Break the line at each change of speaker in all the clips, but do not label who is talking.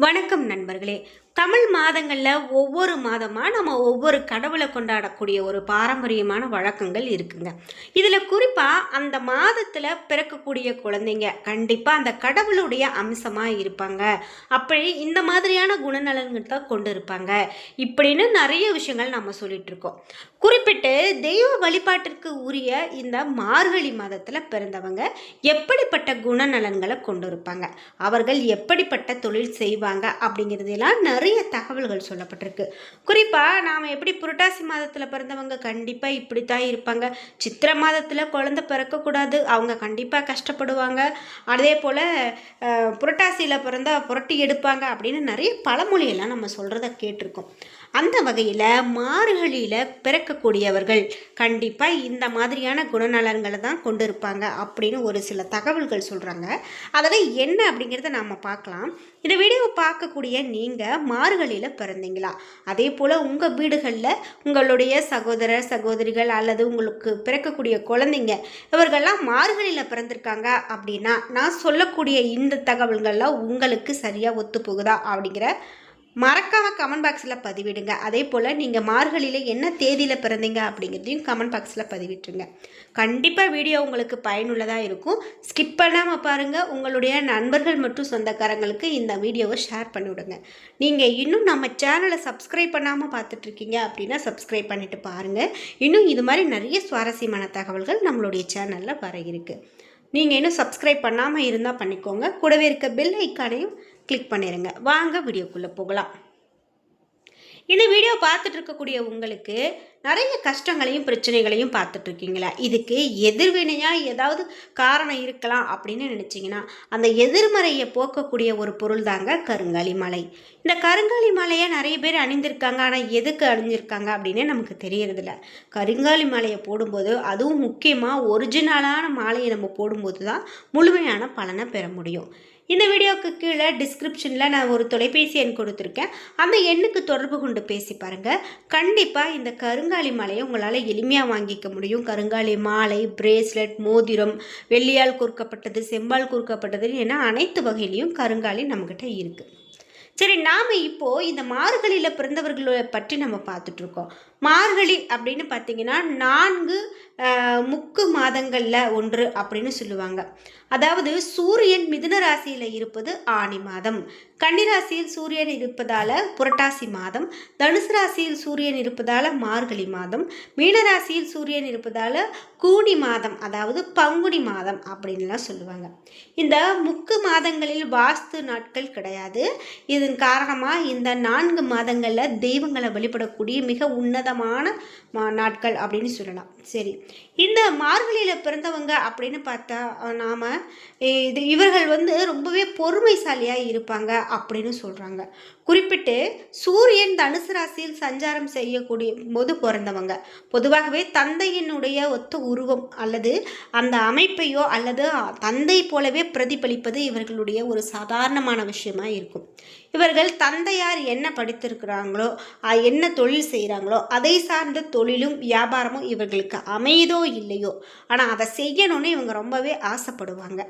வணக்கம் நண்பர்களே. தமிழ் மாதங்களில் ஒவ்வொரு மாதமாக நம்ம ஒவ்வொரு கடவுளை கொண்டாடக்கூடிய ஒரு பாரம்பரியமான வழக்கங்கள் இருக்குங்க. இதில் குறிப்பாக அந்த மாதத்தில் பிறக்கக்கூடிய குழந்தைங்க கண்டிப்பாக அந்த கடவுளுடைய அம்சமாக இருப்பாங்க. அப்படி இந்த மாதிரியான குணநலன்கள் தான் கொண்டு இருப்பாங்க இப்படின்னு நிறைய விஷயங்கள் நம்ம சொல்லிட்டு இருக்கோம். குறிப்பிட்டு தெய்வ வழிபாட்டிற்கு உரிய இந்த மார்கழி மாதத்தில் பிறந்தவங்க எப்படிப்பட்ட குணநலன்களை கொண்டு இருப்பாங்க, அவர்கள் எப்படிப்பட்ட தொழில் செய்வாங்க அப்படிங்கிறதெல்லாம் நிறைய தகவல்கள் சொல்லப்பட்டிருக்கு. குறிப்பாக நாம் எப்படி புரட்டாசி மாதத்தில் பிறந்தவங்க கண்டிப்பாக இப்படித்தான் இருப்பாங்க, சித்திரை மாதத்தில் குழந்தை பிறக்கக்கூடாது, அவங்க கண்டிப்பாக கஷ்டப்படுவாங்க, அதே போல் புரட்டாசியில் பிறந்தா புரட்டி எடுப்பாங்க அப்படின்னு நிறைய பழமொழியெல்லாம் நம்ம சொல்கிறத கேட்டிருக்கோம். அந்த வகையில் மார்கழியில் பிறக்கக்கூடியவர்கள் கண்டிப்பாக இந்த மாதிரியான குணநலன்களை தான் கொண்டு இருப்பாங்க அப்படின்னு ஒரு சில தகவல்கள் சொல்கிறாங்க. அதில் என்ன அப்படிங்கிறத நாம் பார்க்கலாம். இந்த வீடியோவை பார்க்கக்கூடிய நீங்கள் மார்கழியில் பிறந்தீங்களா? அதே போல் உங்கள் வீடுகளில் உங்களுடைய சகோதரர் சகோதரிகள் அல்லது உங்களுக்கு பிறக்கக்கூடிய குழந்தைங்க இவர்கள்லாம் மார்கழியில் பிறந்திருக்காங்க அப்படின்னா நான் சொல்லக்கூடிய இந்த தகவல்கள்லாம் உங்களுக்கு சரியாக ஒத்து போகுதா அப்படிங்கிற மறக்காமல் கமெண்ட் பாக்ஸில் பதிவிடுங்க. அதே போல் நீங்கள் மார்கழியில் என்ன தேதியில் பிறந்தீங்க அப்படிங்கிறதையும் கமெண்ட் பாக்ஸில் பதிவிட்டுருங்க. கண்டிப்பாக வீடியோ உங்களுக்கு பயனுள்ளதாக இருக்கும். ஸ்கிப் பண்ணாமல் பாருங்கள். உங்களுடைய நண்பர்கள் மற்றும் சொந்தக்காரங்களுக்கு இந்த வீடியோவை ஷேர் பண்ணிவிடுங்க. நீங்கள் இன்னும் நம்ம சேனலை சப்ஸ்கிரைப் பண்ணாமல் பார்த்துட்ருக்கீங்க அப்படின்னா சப்ஸ்கிரைப் பண்ணிவிட்டு பாருங்கள். இன்னும் இது மாதிரி நிறைய சுவாரஸ்யமான தகவல்கள் நம்மளுடைய சேனலில் வர இருக்குது. நீங்கள் இன்னும் சப்ஸ்கிரைப் பண்ணாமல் இருந்தால் பண்ணிக்கோங்க. கூடவே இருக்க பெல் ஐக்கானையும் கிளிக் பண்ணிடுங்க. வாங்க வீடியோக்குள்ளே போகலாம். இந்த வீடியோ பார்த்துட்டு இருக்கக்கூடிய உங்களுக்கு நிறைய கஷ்டங்களையும் பிரச்சனைகளையும் பார்த்துட்ருக்கீங்களா? இதுக்கு எதிர்வினையாக ஏதாவது காரணம் இருக்கலாம் அப்படின்னு நினச்சிங்கன்னா அந்த எதிர்மறையை போக்கக்கூடிய ஒரு பொருள் தாங்க கருங்காலி மாலை. இந்த கருங்காலி மாலையை நிறைய பேர் அணிந்திருக்காங்க, ஆனால் எதுக்கு அணிஞ்சிருக்காங்க அப்படின்னு நமக்கு தெரியறதில்ல. கருங்காலி மாலையை போடும்போது, அதுவும் முக்கியமாக ஒரிஜினலான மாலையை நம்ம போடும்போது தான் முழுமையான பலனை பெற முடியும். இந்த வீடியோவுக்கு கீழே டிஸ்கிரிப்ஷனில் நான் ஒரு தொலைபேசி எண் கொடுத்துருக்கேன். அந்த எண்ணுக்கு தொடர்பு கொண்டு பேசி பாருங்கள். கண்டிப்பாக இந்த கருங்காலி மாலையை உங்களால் எளிமையாக வாங்கிக்க முடியும். கருங்காலி மாலை, பிரேஸ்லெட், மோதிரம், வெள்ளியால் கோர்க்கப்பட்டது, செம்பால் கோர்க்கப்பட்டது என அனைத்து வகையிலையும் கருங்காலி நம்மக்கிட்ட இருக்குது. சரி, நாம் இப்போது இந்த மார்கழியில் பிறந்தவர்களை பற்றி நம்ம பார்த்துட்ருக்கோம். மார்கழி அப்படின்னு பார்த்தீங்கன்னா 4 முக்கு மாதங்களில் ஒன்று அப்படின்னு சொல்லுவாங்க. அதாவது சூரியன் மிதுன ராசியில் இருப்பது ஆனி மாதம், கன்னிராசியில் சூரியன் இருப்பதால் புரட்டாசி மாதம், தனுசு ராசியில் சூரியன் இருப்பதால் மார்கழி மாதம், மீனராசியில் சூரியன் இருப்பதால் கூனி மாதம் அதாவது பங்குனி மாதம் அப்படின்லாம் சொல்லுவாங்க. இந்த முக்கு மாதங்களில் வாஸ்து நாட்கள் கிடையாது. இதன் காரணமாக இந்த 4 மாதங்களில் தெய்வங்களை வழிபடக்கூடிய மிக உன்னதமான நாட்கள் அப்படின்னு சொல்லலாம். சரி, இந்த மார்கழியில் பிறந்தவங்க அப்படின்னு பார்த்தா நாம் இவர்கள் ரொம்பவே பொறுமைசாலியாக இருப்பாங்க அப்படின்னு சொல்கிறாங்க. குறிப்பிட்டு சூரியன் தனுசு ராசியில் சஞ்சாரம் செய்யக்கூடிய போது பிறந்தவங்க பொதுவாகவே தந்தையினுடைய ஒத்த உருவம் அல்லது அந்த அமைப்பையோ அல்லது தந்தை போலவே பிரதிபலிப்பது இவர்களுடைய ஒரு சாதாரணமான விஷயமா இருக்கும். இவர்கள் தந்தையார் என்ன படித்திருக்கிறாங்களோ, என்ன தொழில் செய்கிறாங்களோ அதை சார்ந்த தொழிலும் வியாபாரமும் இவர்களுக்கு அமையுதோ இல்லையோ, ஆனால் அதை செய்யணும்னு இவங்க ரொம்பவே ஆசைப்படுவாங்க.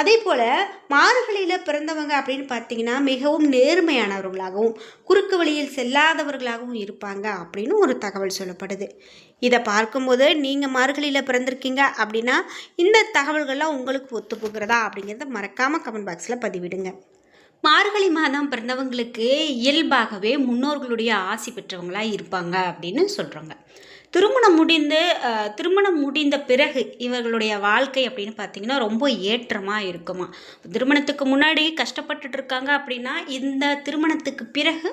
அதே போல் மார்கழியில் பிறந்தவங்க அப்படின்னு பார்த்தீங்கன்னா மிகவும் நேர்மையானவர்களாகவும் குறுக்கு வழியில் செல்லாதவர்களாகவும் இருப்பாங்க அப்படின்னு ஒரு தகவல் சொல்லப்படுது. இதை பார்க்கும்போது நீங்கள் மார்கழியில் பிறந்திருக்கீங்க அப்படின்னா இந்த தகவல்கள்லாம் உங்களுக்கு ஒத்து போகிறதா அப்படிங்கிறத மறக்காமல் கமெண்ட் பாக்ஸில் பதிவிடுங்க. மார்கழி மாதம் பிறந்தவங்களுக்கு இயல்பாகவே முன்னோர்களுடைய ஆசி பெற்றவங்களாக இருப்பாங்க அப்படின்னு சொல்கிறாங்க. திருமணம் முடிந்த பிறகு இவர்களுடைய வாழ்க்கை அப்படின்னு பார்த்திங்கன்னா ரொம்ப ஏற்றமாக இருக்குமா. திருமணத்துக்கு முன்னாடி கஷ்டப்பட்டுட்டு இருக்காங்க அப்படின்னா இந்த திருமணத்துக்கு பிறகு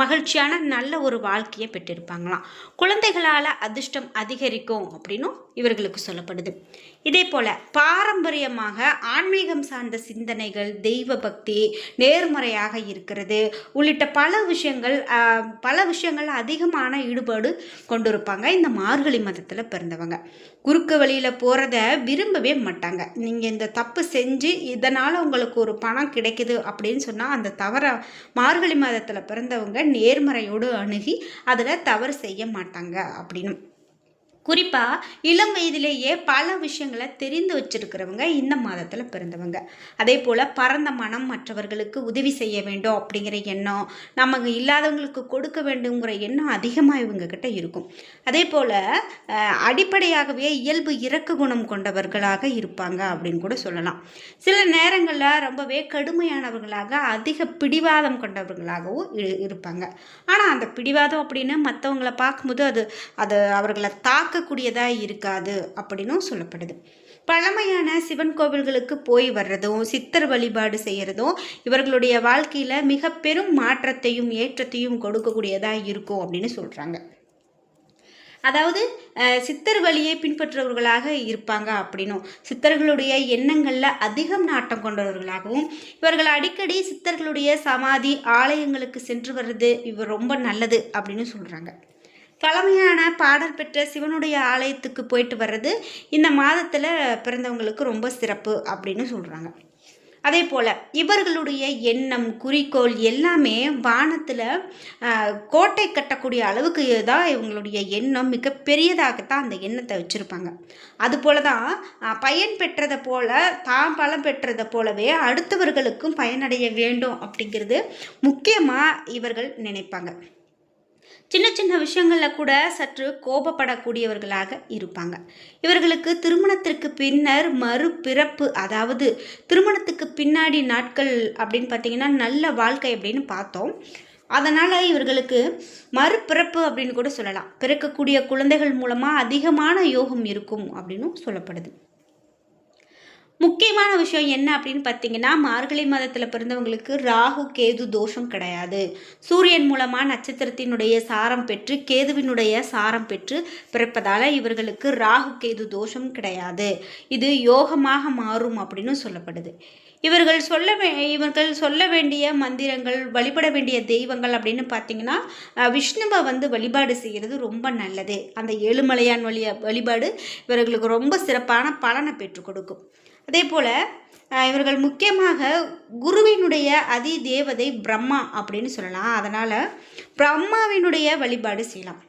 மகிழ்ச்சியான நல்ல ஒரு வாழ்க்கையை பெற்றிருப்பாங்களாம். குழந்தைகளால் அதிர்ஷ்டம் அதிகரிக்கும் அப்படின்னும் இவர்களுக்கு சொல்லப்படுது. இதே போல் பாரம்பரியமாக ஆன்மீகம் சார்ந்த சிந்தனைகள், தெய்வ பக்தி, நேர்மறையாக இருக்கிறது உள்ளிட்ட பல விஷயங்கள் அதிகமான ஈடுபாடு கொண்டிருப்பாங்க இந்த மார்கழி மாதத்தில் பிறந்தவங்க. குறுக்கு வழியில் போகிறத விரும்பவே மாட்டாங்க. நீங்கள் இந்த தப்பு செஞ்சு இதனால் உங்களுக்கு ஒரு பணம் கிடைக்குது அப்படின்னு சொன்னால் அந்த தவறை மார்கழி மாதத்தில் பிறந்தவங்க நேர்மறையோடு அணுகி அதில் தவறு செய்ய மாட்டாங்க அப்படின்னு. குறிப்பாக இளம் வயதிலேயே பல விஷயங்களை தெரிந்து வச்சிருக்கிறவங்க இந்த மாதத்தில் பிறந்தவங்க. அதே போல் பரந்த மனம், மற்றவர்களுக்கு உதவி செய்ய வேண்டும் அப்படிங்கிற எண்ணம், நமக்கு இல்லாதவங்களுக்கு கொடுக்க வேண்டுங்கிற எண்ணம் அதிகமாக இவங்கக்கிட்ட இருக்கும். அதே போல் அடிப்படையாகவே இயல்பு இரக்க குணம் கொண்டவர்களாக இருப்பாங்க அப்படின்னு கூட சொல்லலாம். சில நேரங்களில் ரொம்பவே கடுமையானவர்களாக அதிக பிடிவாதம் கொண்டவர்களாகவும் இருப்பாங்க. ஆனால் அந்த பிடிவாதம் அப்படின்னு மற்றவங்களை பார்க்கும்போது அது அது அவர்களை தாக்கக்கூடியதாக இருக்காது அப்படின்னும் சொல்லப்படுது. பழமையான சிவன் கோவில்களுக்கு போய் வர்றதும் சித்தர் வழிபாடு செய்கிறதும் இவர்களுடைய வாழ்க்கையில் மிக பெரும் மாற்றத்தையும் ஏற்றத்தையும் கொடுக்கக்கூடியதாக இருக்கும் அப்படின்னு சொல்கிறாங்க. அதாவது சித்தர் வழியை பின்பற்றுபவர்களாக இருப்பாங்க அப்படின்னும், சித்தர்களுடைய எண்ணங்களில் அதிகம் நாட்டம் கொண்டவர்களாகவும், இவர்கள் அடிக்கடி சித்தர்களுடைய சமாதி ஆலயங்களுக்கு சென்று வர்றது இவர் ரொம்ப நல்லது அப்படின்னு சொல்கிறாங்க. பழமையான பாடல் பெற்ற சிவனுடைய ஆலயத்துக்கு போயிட்டு வர்றது இந்த மாதத்தில் பிறந்தவங்களுக்கு ரொம்ப சிறப்பு அப்படின்னு சொல்கிறாங்க. அதே போல் இவர்களுடைய எண்ணம், குறிக்கோள் எல்லாமே வானத்தில் கோட்டை கட்டக்கூடிய அளவுக்கு தான் இவங்களுடைய எண்ணம் மிக பெரியதாகத்தான் அந்த எண்ணத்தை வச்சுருப்பாங்க. அதுபோல தான் பயன் பெற்றதை போல தான் பலம் பெற்றதை போலவே அடுத்தவர்களுக்கும் பயனடைய வேண்டும் அப்படிங்கிறது முக்கியமாக இவர்கள் நினைப்பாங்க. சின்ன சின்ன விஷயங்களில் கூட சற்று கோபப்படக்கூடியவர்களாக இருப்பாங்க. இவர்களுக்கு திருமணத்திற்கு பின்னர் மறுபிறப்பு, அதாவது திருமணத்துக்கு பின்னாடி நாட்கள் அப்படின்னு பார்த்திங்கன்னா நல்ல வாழ்க்கை அப்படின்னு பார்த்தோம். அதனால் இவர்களுக்கு மறுபிறப்பு அப்படின்னு கூட சொல்லலாம். பிறக்கக்கூடிய குழந்தைகள் மூலமாக அதிகமான யோகம் இருக்கும் அப்படின்னும் சொல்லப்படுது. முக்கியமான விஷயம் என்ன அப்படின்னு பார்த்தீங்கன்னா, மார்கழி மாதத்தில் பிறந்தவங்களுக்கு ராகு கேது தோஷம் கிடையாது. சூரியன் மூலமாக நட்சத்திரத்தினுடைய சாரம் பெற்று கேதுவினுடைய சாரம் பெற்று பிறப்பதால் இவர்களுக்கு ராகு கேது தோஷம் கிடையாது. இது யோகமாக மாறும் அப்படின்னு சொல்லப்படுது. இவர்கள் சொல்ல வேண்டிய மந்திரங்கள், வழிபட வேண்டிய தெய்வங்கள் அப்படின்னு பார்த்தீங்கன்னா, விஷ்ணுவை வழிபாடு செய்கிறது ரொம்ப நல்லது. அந்த ஏழுமலையான் வழிபாடு இவர்களுக்கு ரொம்ப சிறப்பான பலனை பெற்றுக் கொடுக்கும். அதே போல் இவர்கள் முக்கியமாக குருவினுடைய அதி தேவதை பிரம்மா அப்படின்னு சொல்லலாம். அதனால் பிரம்மாவினுடைய வழிபாடு செய்யலாம்.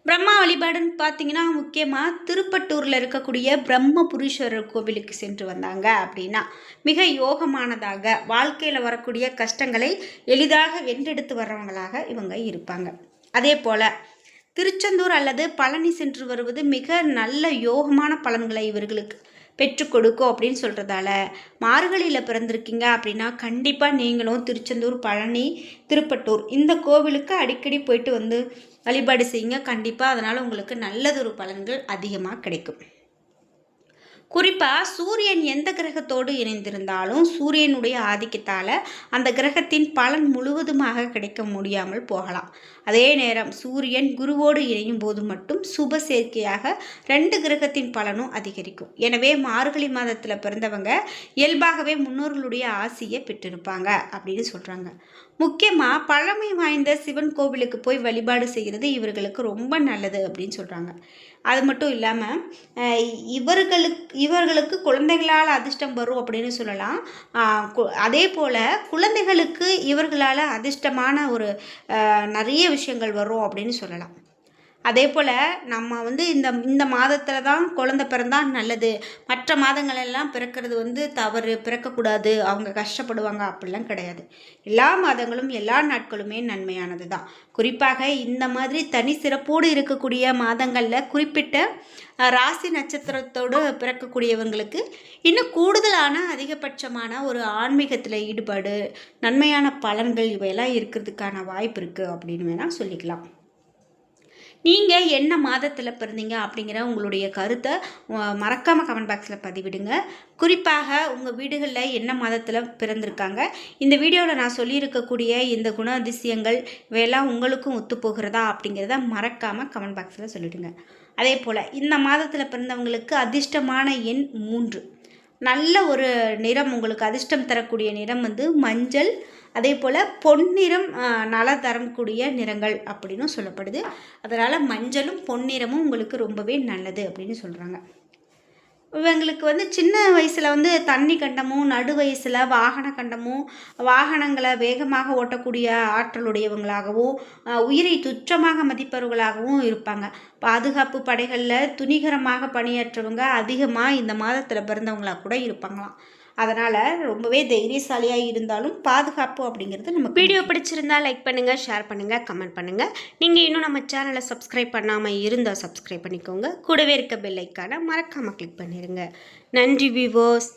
பிரம்மா வழிபாடுன்னு பார்த்தீங்கன்னா முக்கியமாக திருப்பட்டூரில் இருக்கக்கூடிய பிரம்மபுரீஸ்வரர் கோவிலுக்கு சென்று வந்தாங்க அப்படின்னா மிக யோகமானதாக, வாழ்க்கையில் வரக்கூடிய கஷ்டங்களை எளிதாக வென்றெடுத்து வர்றவங்களாக இவங்க இருப்பாங்க. அதே போல் திருச்செந்தூர் அல்லது பழனி சென்று வருவது மிக நல்ல யோகமான பலன்களை இவர்களுக்கு பெற்றுக் கொடுக்கும் அப்படின்னு சொல்கிறதால, மார்கழியில் பிறந்திருக்கீங்க அப்படின்னா கண்டிப்பாக நீங்களும் திருச்செந்தூர், பழனி, திருப்பட்டூர் இந்த கோவிலுக்கு அடிக்கடி போயிட்டு வழிபாடு செய்யுங்க. கண்டிப்பாக அதனால் உங்களுக்கு நல்லதொரு பலன்கள் அதிகமாக கிடைக்கும். குறிப்பாக சூரியன் எந்த கிரகத்தோடு இணைந்திருந்தாலும் சூரியனுடைய ஆதிக்கத்தால் அந்த கிரகத்தின் பலன் முழுவதுமாக கிடைக்க முடியாமல் போகலாம். அதே நேரம் சூரியன் குருவோடு இணையும் போது மட்டும் சுப சேர்க்கையாக 2 கிரகத்தின் பலனும் அதிகரிக்கும். எனவே மார்கழி மாதத்தில் பிறந்தவங்க இயல்பாகவே முன்னோர்களுடைய ஆசியை பெற்றிருப்பாங்க அப்படின்னு சொல்கிறாங்க. முக்கியமாக பழமை வாய்ந்த சிவன் கோவிலுக்கு போய் வழிபாடு செய்கிறது இவர்களுக்கு ரொம்ப நல்லது அப்படின்னு சொல்கிறாங்க. அது மட்டும் இல்லாமல் இவர்களுக்கு குழந்தைகளால் அதிர்ஷ்டம் வரும் அப்படின்னு சொல்லலாம். அதே போல் குழந்தைகளுக்கு இவர்களால் அதிர்ஷ்டமான ஒரு நிறைய விஷயங்கள் வரும் அப்படின்னு சொல்லலாம். அதே போல் நம்ம இந்த மாதத்தில் தான் குழந்தை பிறந்தால் நல்லது, மற்ற மாதங்களெல்லாம் பிறக்கிறது தவறு, பிறக்கக்கூடாது, அவங்க கஷ்டப்படுவாங்க அப்படிலாம் கிடையாது. எல்லா மாதங்களும் எல்லா நாட்களுமே நன்மையானது தான். குறிப்பாக இந்த மாதிரி தனி சிறப்போடு இருக்கக்கூடிய மாதங்களில் குறிப்பிட்ட ராசி நட்சத்திரத்தோடு பிறக்கக்கூடியவங்களுக்கு இன்னும் கூடுதலான அதிகபட்சமான ஒரு ஆன்மீகத்தில் ஈடுபாடு, நன்மையான பலன்கள் இவையெல்லாம் இருக்கிறதுக்கான வாய்ப்பு இருக்குது அப்படின்னு வேணால் சொல்லிக்கலாம். நீங்கள் என்ன மாதத்தில் பிறந்தீங்க அப்படிங்கிற உங்களுடைய கருத்தை மறக்காமல் கமெண்ட் பாக்ஸில் பதிவிடுங்க. குறிப்பாக உங்கள் வீடுகளில் என்ன மாதத்தில் பிறந்திருக்காங்க, இந்த வீடியோவில் நான் சொல்லியிருக்கக்கூடிய இந்த குணாதிசயங்கள் இவையெல்லாம் உங்களுக்கும் ஒத்துப்போகிறதா அப்படிங்கிறத மறக்காமல் கமெண்ட் பாக்ஸில் சொல்லிவிடுங்க. அதே போல் இந்த மாதத்தில் பிறந்தவங்களுக்கு அதிர்ஷ்டமான எண் 3. நல்ல ஒரு நிறம், உங்களுக்கு அதிர்ஷ்டம் தரக்கூடிய நிறம் மஞ்சள், அதே போல் பொன்னிறம் நல தரக்கூடிய நிறங்கள் அப்படின்னு சொல்லப்படுது. அதனால் மஞ்சளும் பொன்னிறமும் உங்களுக்கு ரொம்பவே நல்லது அப்படின்னு சொல்கிறாங்க. இவங்களுக்கு வந்து சின்ன வயசில் வந்து தண்ணி கண்டமும், நடு வயசில் வாகன கண்டமும், வாகனங்களை வேகமாக ஓட்டக்கூடிய ஆற்றலுடையவங்களாகவும், உயிரை துச்சமாக மதிப்பவர்களாகவும் இருப்பாங்க. பாதுகாப்பு படைகளில் துணிகரமாக பணியாற்றவங்க அதிகமாக இந்த மாதத்தில் பிறந்தவங்களா கூட இருப்பாங்களாம். அதனால் ரொம்பவே தைரியசாலியாக இருந்தாலும் பாதுகாப்பு அப்படிங்கிறது நமக்கு. வீடியோ பிடிச்சிருந்தா லைக் பண்ணுங்கள், ஷேர் பண்ணுங்கள், கமெண்ட் பண்ணுங்கள். நீங்கள் இன்னும் நம்ம சேனலை சப்ஸ்கிரைப் பண்ணாமல் இருந்தால் சப்ஸ்கிரைப் பண்ணிக்கோங்க. கூடவே இருக்க பெல் ஐக்கானை மறக்காமல் கிளிக் பண்ணிடுங்க. நன்றி வியூவர்ஸ்.